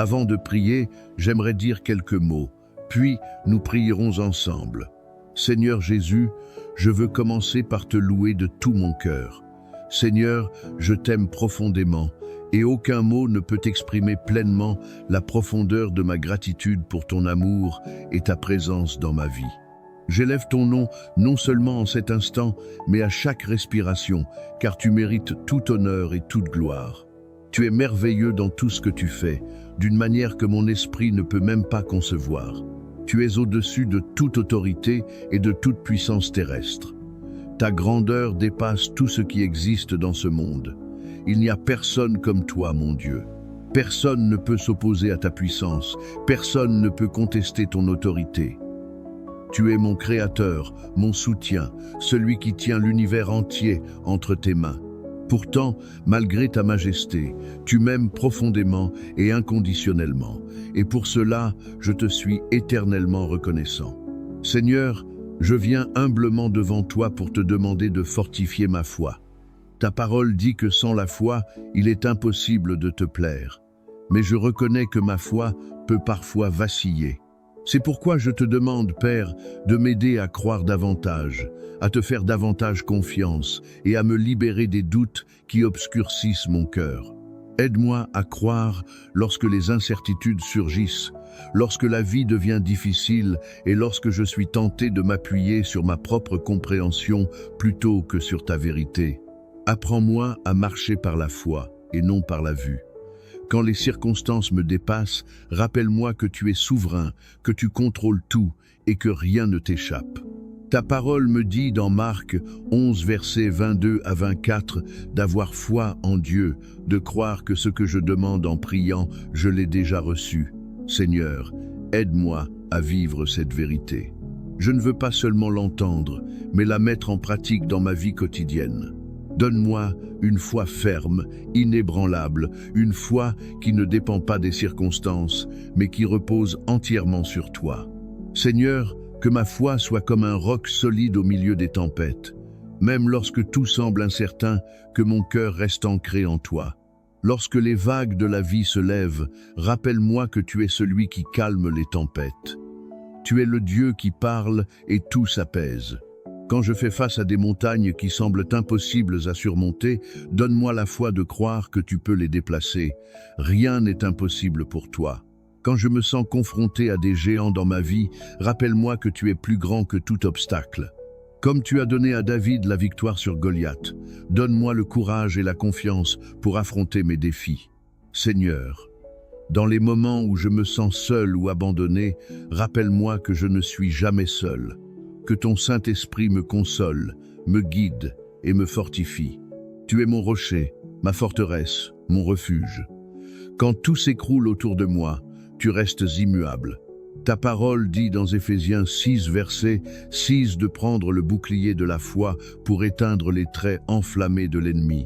Avant de prier, j'aimerais dire quelques mots, puis nous prierons ensemble. Seigneur Jésus, je veux commencer par te louer de tout mon cœur. Seigneur, je t'aime profondément, et aucun mot ne peut exprimer pleinement la profondeur de ma gratitude pour ton amour et ta présence dans ma vie. J'élève ton nom non seulement en cet instant, mais à chaque respiration, car tu mérites tout honneur et toute gloire. Tu es merveilleux dans tout ce que tu fais, d'une manière que mon esprit ne peut même pas concevoir. Tu es au-dessus de toute autorité et de toute puissance terrestre. Ta grandeur dépasse tout ce qui existe dans ce monde. Il n'y a personne comme toi, mon Dieu. Personne ne peut s'opposer à ta puissance, personne ne peut contester ton autorité. Tu es mon Créateur, mon soutien, celui qui tient l'univers entier entre tes mains. Pourtant, malgré ta majesté, tu m'aimes profondément et inconditionnellement, et pour cela, je te suis éternellement reconnaissant. Seigneur, je viens humblement devant toi pour te demander de fortifier ma foi. Ta parole dit que sans la foi, il est impossible de te plaire. Mais je reconnais que ma foi peut parfois vaciller. C'est pourquoi je te demande, Père, de m'aider à croire davantage, à te faire davantage confiance et à me libérer des doutes qui obscurcissent mon cœur. Aide-moi à croire lorsque les incertitudes surgissent, lorsque la vie devient difficile et lorsque je suis tenté de m'appuyer sur ma propre compréhension plutôt que sur ta vérité. Apprends-moi à marcher par la foi et non par la vue. Quand les circonstances me dépassent, rappelle-moi que tu es souverain, que tu contrôles tout et que rien ne t'échappe. Ta parole me dit dans Marc 11, versets 22 à 24, d'avoir foi en Dieu, de croire que ce que je demande en priant, je l'ai déjà reçu. Seigneur, aide-moi à vivre cette vérité. Je ne veux pas seulement l'entendre, mais la mettre en pratique dans ma vie quotidienne. Donne-moi une foi ferme, inébranlable, une foi qui ne dépend pas des circonstances, mais qui repose entièrement sur toi. Seigneur, que ma foi soit comme un roc solide au milieu des tempêtes. Même lorsque tout semble incertain, que mon cœur reste ancré en toi. Lorsque les vagues de la vie se lèvent, rappelle-moi que tu es celui qui calme les tempêtes. Tu es le Dieu qui parle et tout s'apaise. Quand je fais face à des montagnes qui semblent impossibles à surmonter, donne-moi la foi de croire que tu peux les déplacer. Rien n'est impossible pour toi. Quand je me sens confronté à des géants dans ma vie, rappelle-moi que tu es plus grand que tout obstacle. Comme tu as donné à David la victoire sur Goliath, donne-moi le courage et la confiance pour affronter mes défis. Seigneur, dans les moments où je me sens seul ou abandonné, rappelle-moi que je ne suis jamais seul. Que ton Saint-Esprit me console, me guide et me fortifie. Tu es mon rocher, ma forteresse, mon refuge. Quand tout s'écroule autour de moi, tu restes immuable. Ta parole dit dans Éphésiens 6, verset 6 de prendre le bouclier de la foi pour éteindre les traits enflammés de l'ennemi.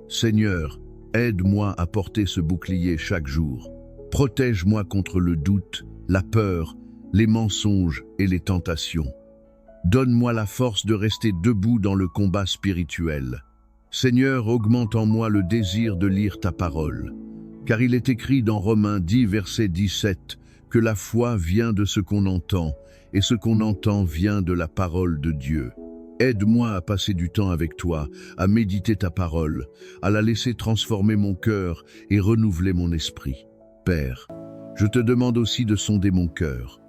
Seigneur, aide-moi à porter ce bouclier chaque jour. Protège-moi contre le doute, la peur, les mensonges et les tentations. Donne-moi la force de rester debout dans le combat spirituel. Seigneur, augmente en moi le désir de lire ta parole. Car il est écrit dans Romains 10, verset 17, que la foi vient de ce qu'on entend, et ce qu'on entend vient de la parole de Dieu. Aide-moi à passer du temps avec toi, à méditer ta parole, à la laisser transformer mon cœur et renouveler mon esprit. Père, je te demande aussi de sonder mon cœur.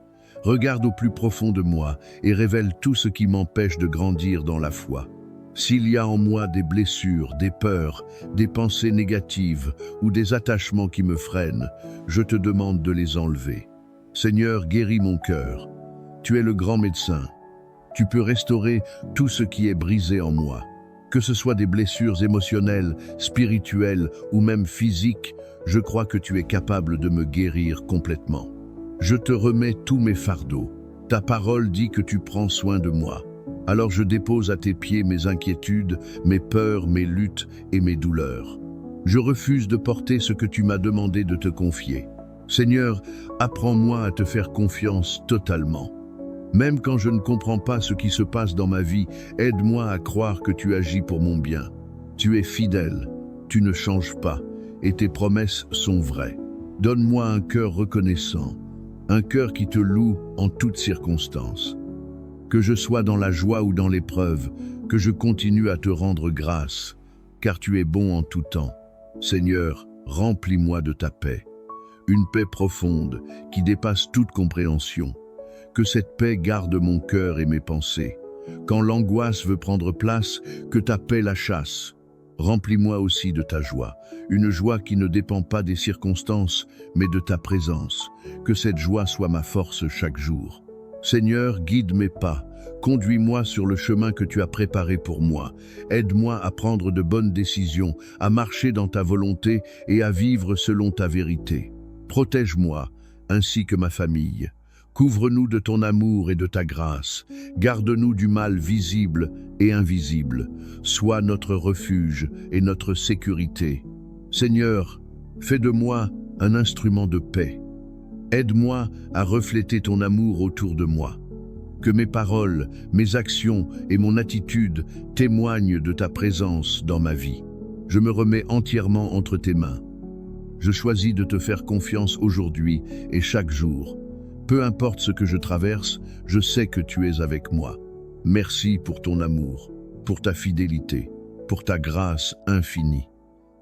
Regarde au plus profond de moi et révèle tout ce qui m'empêche de grandir dans la foi. S'il y a en moi des blessures, des peurs, des pensées négatives ou des attachements qui me freinent, je te demande de les enlever. Seigneur, guéris mon cœur. Tu es le grand médecin. Tu peux restaurer tout ce qui est brisé en moi. Que ce soit des blessures émotionnelles, spirituelles ou même physiques, je crois que tu es capable de me guérir complètement. Je te remets tous mes fardeaux. Ta parole dit que tu prends soin de moi. Alors je dépose à tes pieds mes inquiétudes, mes peurs, mes luttes et mes douleurs. Je refuse de porter ce que tu m'as demandé de te confier. Seigneur, apprends-moi à te faire confiance totalement. Même quand je ne comprends pas ce qui se passe dans ma vie, aide-moi à croire que tu agis pour mon bien. Tu es fidèle, tu ne changes pas, et tes promesses sont vraies. Donne-moi un cœur reconnaissant, un cœur qui te loue en toutes circonstances. Que je sois dans la joie ou dans l'épreuve, que je continue à te rendre grâce, car tu es bon en tout temps. Seigneur, remplis-moi de ta paix, une paix profonde qui dépasse toute compréhension. Que cette paix garde mon cœur et mes pensées. Quand l'angoisse veut prendre place, que ta paix la chasse. Remplis-moi aussi de ta joie, une joie qui ne dépend pas des circonstances, mais de ta présence. Que cette joie soit ma force chaque jour. Seigneur, guide mes pas, conduis-moi sur le chemin que tu as préparé pour moi. Aide-moi à prendre de bonnes décisions, à marcher dans ta volonté et à vivre selon ta vérité. Protège-moi, ainsi que ma famille. Couvre-nous de ton amour et de ta grâce. Garde-nous du mal visible et invisible. Sois notre refuge et notre sécurité. Seigneur, fais de moi un instrument de paix. Aide-moi à refléter ton amour autour de moi. Que mes paroles, mes actions et mon attitude témoignent de ta présence dans ma vie. Je me remets entièrement entre tes mains. Je choisis de te faire confiance aujourd'hui et chaque jour. Peu importe ce que je traverse, je sais que tu es avec moi. Merci pour ton amour, pour ta fidélité, pour ta grâce infinie.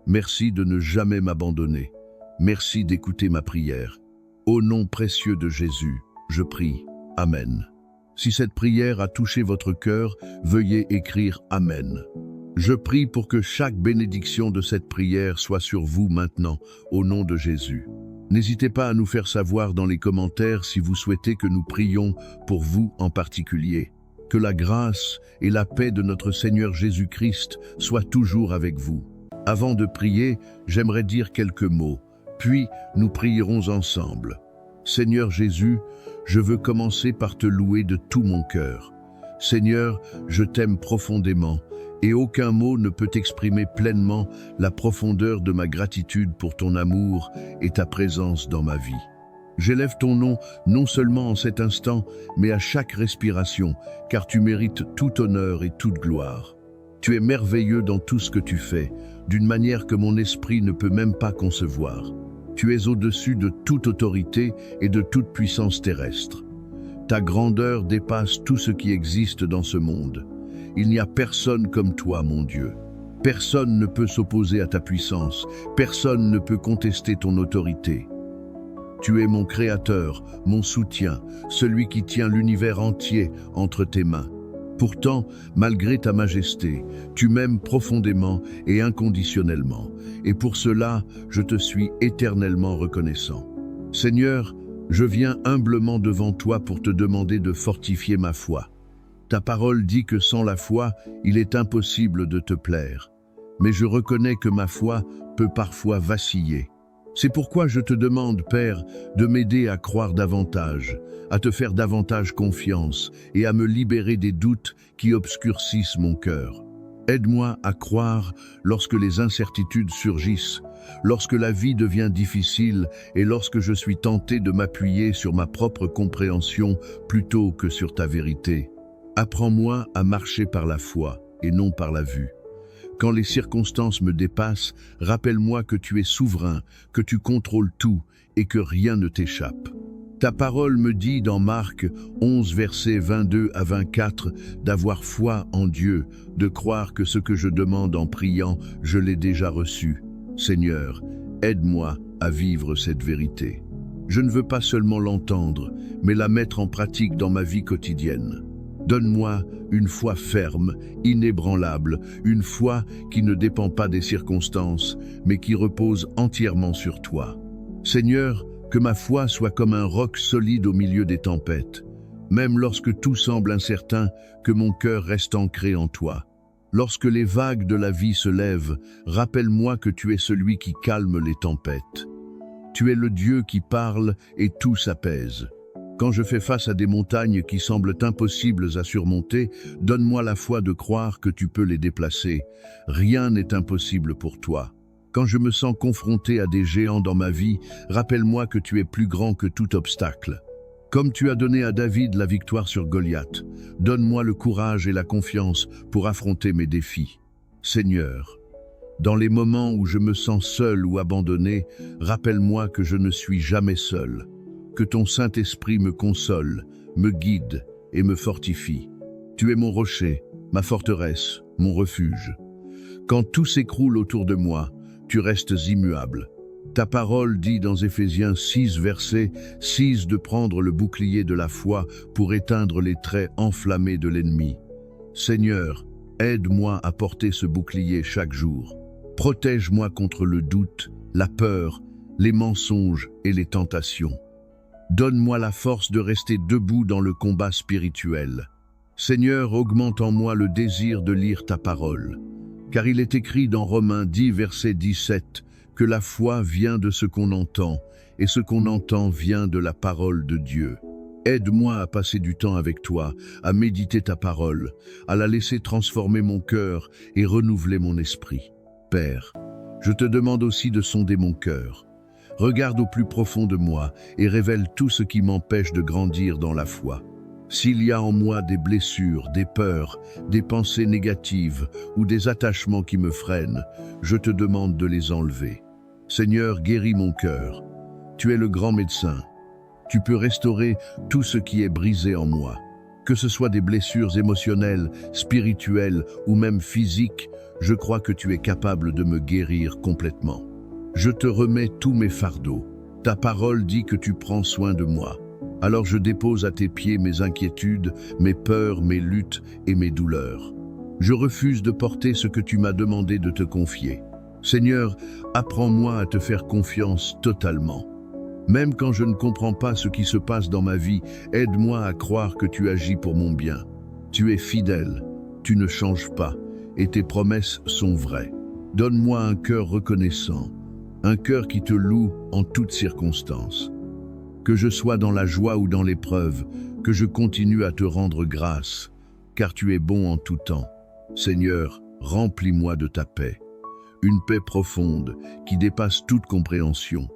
Merci de ne jamais m'abandonner. Merci d'écouter ma prière. Au nom précieux de Jésus, je prie. Amen. Si cette prière a touché votre cœur, veuillez écrire Amen. Je prie pour que chaque bénédiction de cette prière soit sur vous maintenant, au nom de Jésus. N'hésitez pas à nous faire savoir dans les commentaires si vous souhaitez que nous prions pour vous en particulier. Que la grâce et la paix de notre Seigneur Jésus-Christ soient toujours avec vous. Avant de prier, j'aimerais dire quelques mots, puis nous prierons ensemble. Seigneur Jésus, je veux commencer par te louer de tout mon cœur. Seigneur, je t'aime profondément, et aucun mot ne peut exprimer pleinement la profondeur de ma gratitude pour ton amour et ta présence dans ma vie. J'élève ton nom non seulement en cet instant, mais à chaque respiration, car tu mérites tout honneur et toute gloire. Tu es merveilleux dans tout ce que tu fais, d'une manière que mon esprit ne peut même pas concevoir. Tu es au-dessus de toute autorité et de toute puissance terrestre. Ta grandeur dépasse tout ce qui existe dans ce monde. Il n'y a personne comme toi, mon Dieu. Personne ne peut s'opposer à ta puissance. Personne ne peut contester ton autorité. Tu es mon Créateur, mon soutien, celui qui tient l'univers entier entre tes mains. Pourtant, malgré ta majesté, tu m'aimes profondément et inconditionnellement. Et pour cela, je te suis éternellement reconnaissant. Seigneur, je viens humblement devant toi pour te demander de fortifier ma foi. Ta parole dit que sans la foi, il est impossible de te plaire. Mais je reconnais que ma foi peut parfois vaciller. C'est pourquoi je te demande, Père, de m'aider à croire davantage, à te faire davantage confiance et à me libérer des doutes qui obscurcissent mon cœur. Aide-moi à croire lorsque les incertitudes surgissent, lorsque la vie devient difficile et lorsque je suis tenté de m'appuyer sur ma propre compréhension plutôt que sur ta vérité. Apprends-moi à marcher par la foi et non par la vue. Quand les circonstances me dépassent, rappelle-moi que tu es souverain, que tu contrôles tout et que rien ne t'échappe. Ta parole me dit dans Marc 11, versets 22 à 24, d'avoir foi en Dieu, de croire que ce que je demande en priant, je l'ai déjà reçu. Seigneur, aide-moi à vivre cette vérité. Je ne veux pas seulement l'entendre, mais la mettre en pratique dans ma vie quotidienne. Donne-moi une foi ferme, inébranlable, une foi qui ne dépend pas des circonstances, mais qui repose entièrement sur toi. Seigneur, que ma foi soit comme un roc solide au milieu des tempêtes. Même lorsque tout semble incertain, que mon cœur reste ancré en toi. Lorsque les vagues de la vie se lèvent, rappelle-moi que tu es celui qui calme les tempêtes. Tu es le Dieu qui parle et tout s'apaise. Quand je fais face à des montagnes qui semblent impossibles à surmonter, donne-moi la foi de croire que tu peux les déplacer. Rien n'est impossible pour toi. Quand je me sens confronté à des géants dans ma vie, rappelle-moi que tu es plus grand que tout obstacle. Comme tu as donné à David la victoire sur Goliath, donne-moi le courage et la confiance pour affronter mes défis. Seigneur, Dans les moments où je me sens seul ou abandonné, rappelle-moi que je ne suis jamais seul, que ton Saint-Esprit me console, me guide et me fortifie. Tu es mon rocher, ma forteresse, mon refuge. Quand tout s'écroule autour de moi, tu restes immuable. Ta parole dit dans Éphésiens 6, verset 6 de prendre le bouclier de la foi pour éteindre les traits enflammés de l'ennemi. Seigneur, aide-moi à porter ce bouclier chaque jour. Protège-moi contre le doute, la peur, les mensonges et les tentations. Donne-moi la force de rester debout dans le combat spirituel. Seigneur, augmente en moi le désir de lire ta parole. Car il est écrit dans Romains 10, verset 17, que la foi vient de ce qu'on entend, et ce qu'on entend vient de la parole de Dieu. Aide-moi à passer du temps avec toi, à méditer ta parole, à la laisser transformer mon cœur et renouveler mon esprit. Père, je te demande aussi de sonder mon cœur. Regarde au plus profond de moi et révèle tout ce qui m'empêche de grandir dans la foi. S'il y a en moi des blessures, des peurs, des pensées négatives ou des attachements qui me freinent, je te demande de les enlever. Seigneur, guéris mon cœur. Tu es le grand médecin. Tu peux restaurer tout ce qui est brisé en moi. Que ce soit des blessures émotionnelles, spirituelles ou même physiques, je crois que tu es capable de me guérir complètement. Je te remets tous mes fardeaux. Ta parole dit que tu prends soin de moi. Alors je dépose à tes pieds mes inquiétudes, mes peurs, mes luttes et mes douleurs. Je refuse de porter ce que tu m'as demandé de te confier. Seigneur, apprends-moi à te faire confiance totalement. Même quand je ne comprends pas ce qui se passe dans ma vie, aide-moi à croire que tu agis pour mon bien. Tu es fidèle, tu ne changes pas, et tes promesses sont vraies. Donne-moi un cœur reconnaissant, un cœur qui te loue en toutes circonstances. Que je sois dans la joie ou dans l'épreuve, que je continue à te rendre grâce, car tu es bon en tout temps. Seigneur, remplis-moi de ta paix. Une paix profonde qui dépasse toute compréhension.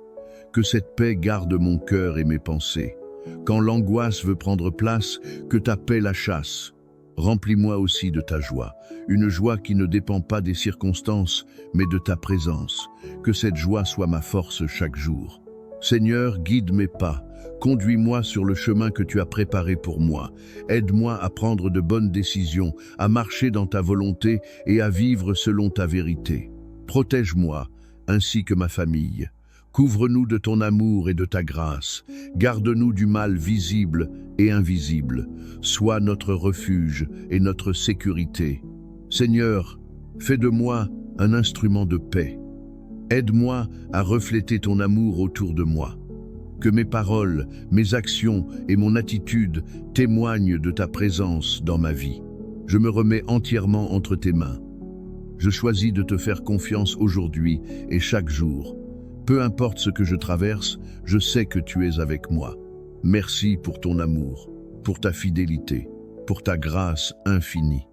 Que cette paix garde mon cœur et mes pensées. Quand l'angoisse veut prendre place, que ta paix la chasse. Remplis-moi aussi de ta joie, une joie qui ne dépend pas des circonstances, mais de ta présence. Que cette joie soit ma force chaque jour. Seigneur, guide mes pas, conduis-moi sur le chemin que tu as préparé pour moi. Aide-moi à prendre de bonnes décisions, à marcher dans ta volonté et à vivre selon ta vérité. Protège-moi, ainsi que ma famille. Couvre-nous de ton amour et de ta grâce. Garde-nous du mal visible et invisible. Sois notre refuge et notre sécurité. Seigneur, fais de moi un instrument de paix. Aide-moi à refléter ton amour autour de moi. Que mes paroles, mes actions et mon attitude témoignent de ta présence dans ma vie. Je me remets entièrement entre tes mains. Je choisis de te faire confiance aujourd'hui et chaque jour. Peu importe ce que je traverse, je sais que tu es avec moi. Merci pour ton amour, pour ta fidélité, pour ta grâce infinie.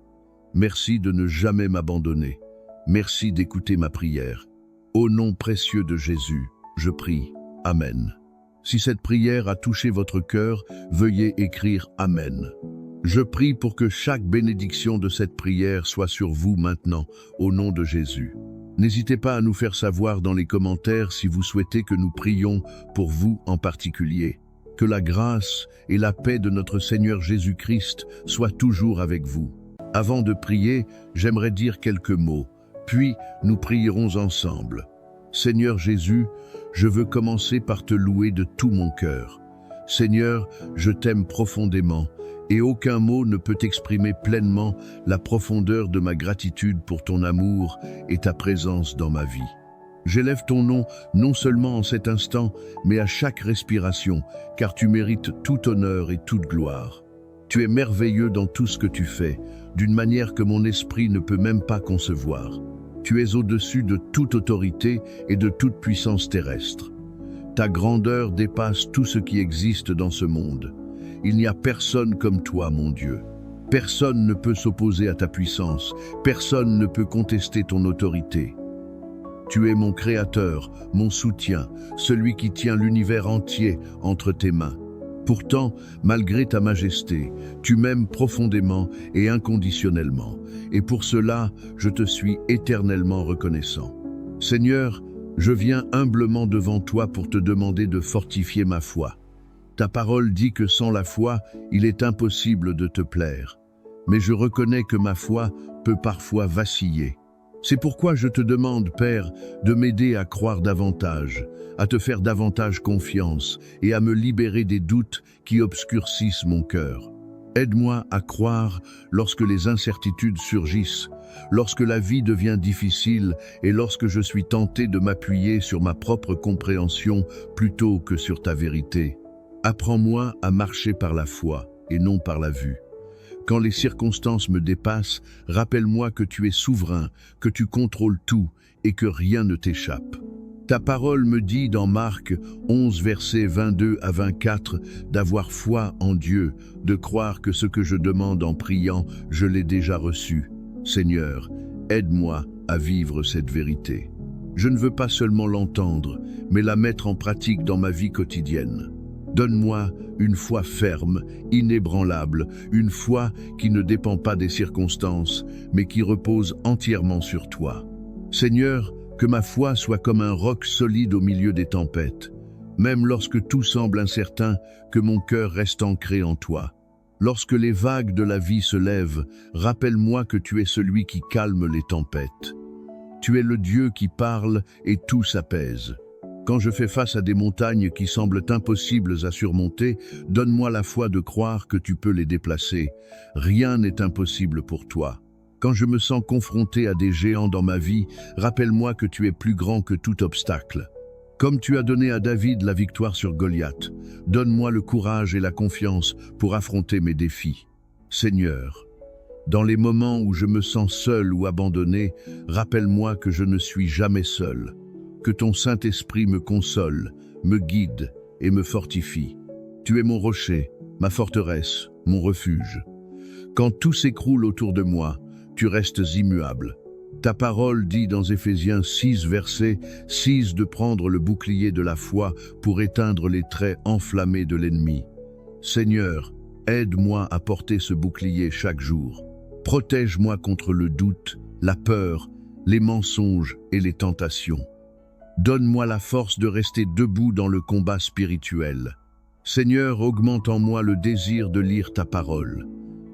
Merci de ne jamais m'abandonner. Merci d'écouter ma prière. Au nom précieux de Jésus, je prie. Amen. Si cette prière a touché votre cœur, veuillez écrire Amen. Je prie pour que chaque bénédiction de cette prière soit sur vous maintenant, au nom de Jésus. N'hésitez pas à nous faire savoir dans les commentaires si vous souhaitez que nous prions pour vous en particulier. Que la grâce et la paix de notre Seigneur Jésus-Christ soient toujours avec vous. Avant de prier, j'aimerais dire quelques mots, puis nous prierons ensemble. Seigneur Jésus, je veux commencer par te louer de tout mon cœur. Seigneur, je t'aime profondément, et aucun mot ne peut exprimer pleinement la profondeur de ma gratitude pour ton amour et ta présence dans ma vie. J'élève ton nom non seulement en cet instant, mais à chaque respiration, car tu mérites tout honneur et toute gloire. Tu es merveilleux dans tout ce que tu fais, d'une manière que mon esprit ne peut même pas concevoir. Tu es au-dessus de toute autorité et de toute puissance terrestre. Ta grandeur dépasse tout ce qui existe dans ce monde. Il n'y a personne comme toi, mon Dieu. Personne ne peut s'opposer à ta puissance. Personne ne peut contester ton autorité. Tu es mon Créateur, mon soutien, celui qui tient l'univers entier entre tes mains. Pourtant, malgré ta majesté, tu m'aimes profondément et inconditionnellement, et pour cela, je te suis éternellement reconnaissant. Seigneur, je viens humblement devant toi pour te demander de fortifier ma foi. Ta parole dit que sans la foi, il est impossible de te plaire. Mais je reconnais que ma foi peut parfois vaciller. C'est pourquoi je te demande, Père, de m'aider à croire davantage, à te faire davantage confiance et à me libérer des doutes qui obscurcissent mon cœur. Aide-moi à croire lorsque les incertitudes surgissent, lorsque la vie devient difficile et lorsque je suis tenté de m'appuyer sur ma propre compréhension plutôt que sur ta vérité. Apprends-moi à marcher par la foi et non par la vue. Quand les circonstances me dépassent, rappelle-moi que tu es souverain, que tu contrôles tout et que rien ne t'échappe. Ta parole me dit dans Marc 11, versets 22 à 24, d'avoir foi en Dieu, de croire que ce que je demande en priant, je l'ai déjà reçu. Seigneur, aide-moi à vivre cette vérité. Je ne veux pas seulement l'entendre, mais la mettre en pratique dans ma vie quotidienne. Donne-moi une foi ferme, inébranlable, une foi qui ne dépend pas des circonstances, mais qui repose entièrement sur toi. Seigneur, que ma foi soit comme un roc solide au milieu des tempêtes. Même lorsque tout semble incertain, que mon cœur reste ancré en toi. Lorsque les vagues de la vie se lèvent, rappelle-moi que tu es celui qui calme les tempêtes. Tu es le Dieu qui parle et tout s'apaise. Quand je fais face à des montagnes qui semblent impossibles à surmonter, donne-moi la foi de croire que tu peux les déplacer. Rien n'est impossible pour toi. Quand je me sens confronté à des géants dans ma vie, rappelle-moi que tu es plus grand que tout obstacle. Comme tu as donné à David la victoire sur Goliath, donne-moi le courage et la confiance pour affronter mes défis. Seigneur, dans les moments où je me sens seul ou abandonné, rappelle-moi que je ne suis jamais seul. Que ton Saint-Esprit me console, me guide et me fortifie. Tu es mon rocher, ma forteresse, mon refuge. Quand tout s'écroule autour de moi, tu restes immuable. Ta parole dit dans Éphésiens 6, verset 6 de prendre le bouclier de la foi pour éteindre les traits enflammés de l'ennemi. Seigneur, aide-moi à porter ce bouclier chaque jour. Protège-moi contre le doute, la peur, les mensonges et les tentations. Donne-moi la force de rester debout dans le combat spirituel. Seigneur, augmente en moi le désir de lire ta parole.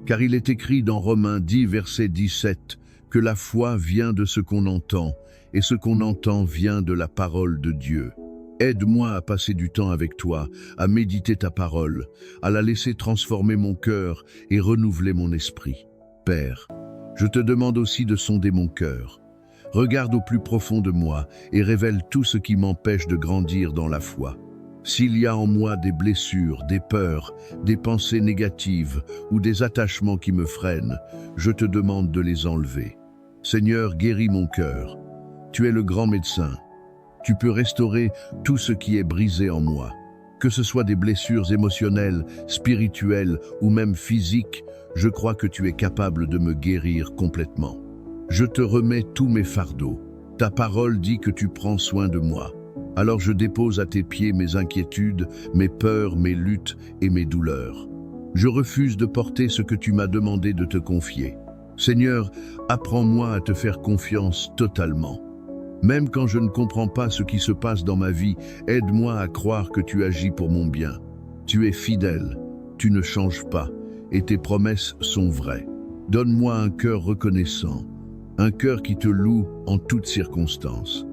Car il est écrit dans Romains 10, verset 17, que la foi vient de ce qu'on entend, et ce qu'on entend vient de la parole de Dieu. Aide-moi à passer du temps avec toi, à méditer ta parole, à la laisser transformer mon cœur et renouveler mon esprit. Père, je te demande aussi de sonder mon cœur. Regarde au plus profond de moi et révèle tout ce qui m'empêche de grandir dans la foi. S'il y a en moi des blessures, des peurs, des pensées négatives ou des attachements qui me freinent, je te demande de les enlever. Seigneur, guéris mon cœur. Tu es le grand médecin. Tu peux restaurer tout ce qui est brisé en moi. Que ce soit des blessures émotionnelles, spirituelles ou même physiques, je crois que tu es capable de me guérir complètement. Je te remets tous mes fardeaux. Ta parole dit que tu prends soin de moi. Alors je dépose à tes pieds mes inquiétudes, mes peurs, mes luttes et mes douleurs. Je refuse de porter ce que tu m'as demandé de te confier. Seigneur, apprends-moi à te faire confiance totalement. Même quand je ne comprends pas ce qui se passe dans ma vie, aide-moi à croire que tu agis pour mon bien. Tu es fidèle, tu ne changes pas, et tes promesses sont vraies. Donne-moi un cœur reconnaissant, un cœur qui te loue en toutes circonstances.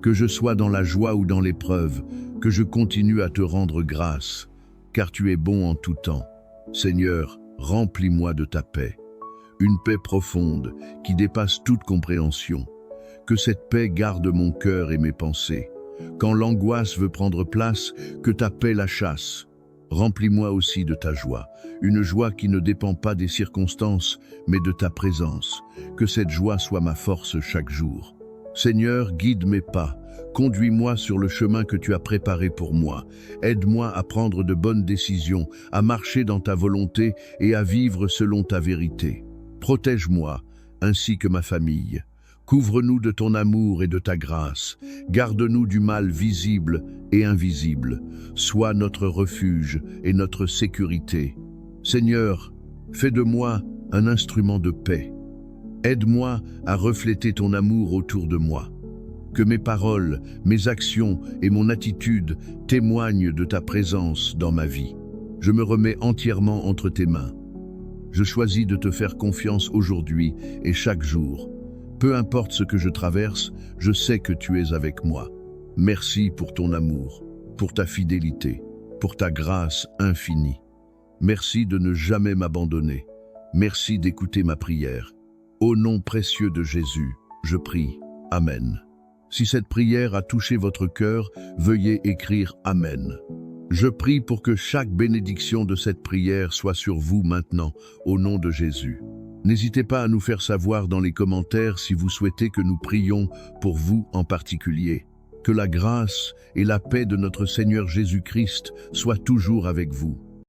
Que je sois dans la joie ou dans l'épreuve, que je continue à te rendre grâce, car tu es bon en tout temps. Seigneur, remplis-moi de ta paix, une paix profonde qui dépasse toute compréhension. Que cette paix garde mon cœur et mes pensées. Quand l'angoisse veut prendre place, que ta paix la chasse. Remplis-moi aussi de ta joie, une joie qui ne dépend pas des circonstances, mais de ta présence. Que cette joie soit ma force chaque jour. Seigneur, guide mes pas, conduis-moi sur le chemin que tu as préparé pour moi. Aide-moi à prendre de bonnes décisions, à marcher dans ta volonté et à vivre selon ta vérité. Protège-moi, ainsi que ma famille. Couvre-nous de ton amour et de ta grâce. Garde-nous du mal visible et invisible. Sois notre refuge et notre sécurité. Seigneur, fais de moi un instrument de paix. Aide-moi à refléter ton amour autour de moi. Que mes paroles, mes actions et mon attitude témoignent de ta présence dans ma vie. Je me remets entièrement entre tes mains. Je choisis de te faire confiance aujourd'hui et chaque jour. Peu importe ce que je traverse, je sais que tu es avec moi. Merci pour ton amour, pour ta fidélité, pour ta grâce infinie. Merci de ne jamais m'abandonner. Merci d'écouter ma prière. Au nom précieux de Jésus, je prie. Amen. Si cette prière a touché votre cœur, veuillez écrire Amen. Je prie pour que chaque bénédiction de cette prière soit sur vous maintenant, au nom de Jésus. N'hésitez pas à nous faire savoir dans les commentaires si vous souhaitez que nous prions pour vous en particulier. Que la grâce et la paix de notre Seigneur Jésus-Christ soient toujours avec vous.